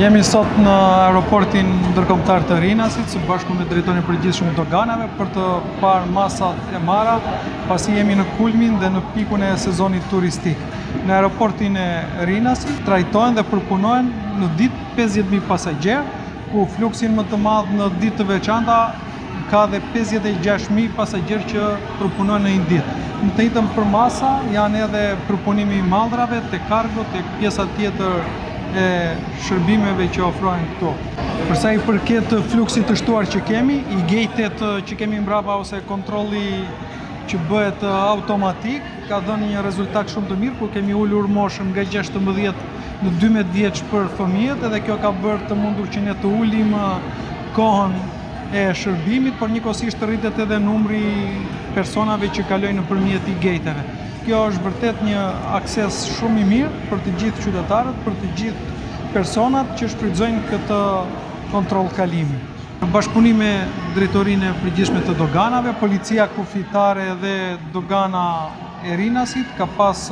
Jemi sot në aeroportin ndërkombëtar të Rinasit, së bashku me drejtorin e përgjithshëm të doganave për të parë masat e mara, pasi jemi në kulmin dhe në pikun e sezonit turistik. Në aeroportin e Rinasit trajtohen dhe përpunohen në ditë 50.000 pasagjerë, ku fluksin më të madh në ditë të veçanta ka dhe 56.000 pasagjerë që përpunojnë në një ditë. Në të njëjtën për masa janë edhe përpunimi i mallrave, te kargo, te pjesa tjetër e shërbimeve që ofrohen këtu. Përsa i përket fluksit të shtuar që kemi, i gejtet që kemi mbrapa ose kontrolli që bëhet automatik, ka dhënë një rezultat shumë të mirë, ku kemi ulur moshën nga 16 në 12 vjeç për fëmijët, edhe kjo ka bërë të mundur që ne të ulim kohën e shërbimit, por njëkohësisht rritet edhe numri personave që kalojnë nëpërmjet i gejteve. Kjo është vërtet një akses shumë i mirë për të gjithë qytetarët, për të gjithë personat që shfrytëzojnë këtë kontroll kalimi. Në bashkëpunim me drejtorinë e përgjithshme të doganave, policia kufitare dhe dogana e Rinasit ka pas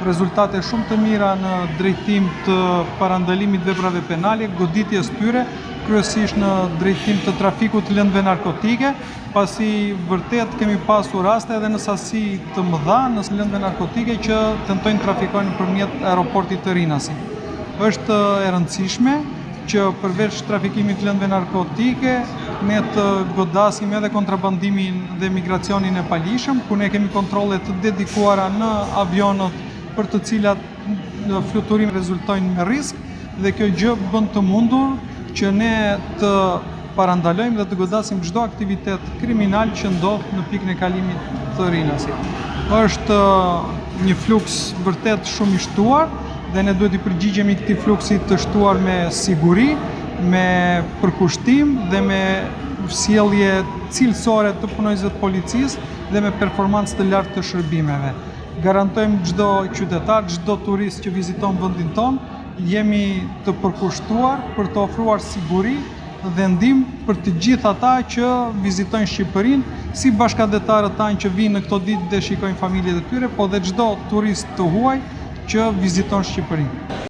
rezultate shumë të mira në drejtim të parandalimit veprave penale, goditjes tyre, kryesisht në drejtim të trafikut të lëndëve narkotike, pasi vërtet kemi pasur raste edhe në sasi të mëdha në lëndëve narkotike që tentojnë trafikojnë nëpërmjet aeroportit të Rinasit. Është e rëndësishme që përveç trafikimit të lëndëve narkotike, ne të godasim edhe kontrabandimin dhe migracionin e palishëm, ku ne kemi kontrole të dedikuara në avionët për të cilat fluturim rezultojnë me risk, dhe kjo gjë bën të mundur që ne të parandalojmë dhe të godasim çdo aktivitet kriminal që ndodh në pikën e kalimit të Rinasit. Është një fluks vërtet shumë i shtuar dhe ne duhet i përgjigjemi këtij fluksi të shtuar me siguri, me përkushtim dhe me sjellje cilësore të punonjësve të policisë dhe me performancë të lartë të shërbimeve. Garantojmë çdo qytetar, çdo turist që viziton vendin tonë, jemi të përkushtuar për të ofruar siguri dhe ndihmë për të gjithë ata që vizitojnë Shqipërinë, si bashkëdhetarët tanë që vinë në këto ditë dhe shikojnë familjet e tyre, po dhe çdo turist të huaj që viziton Shqipërinë.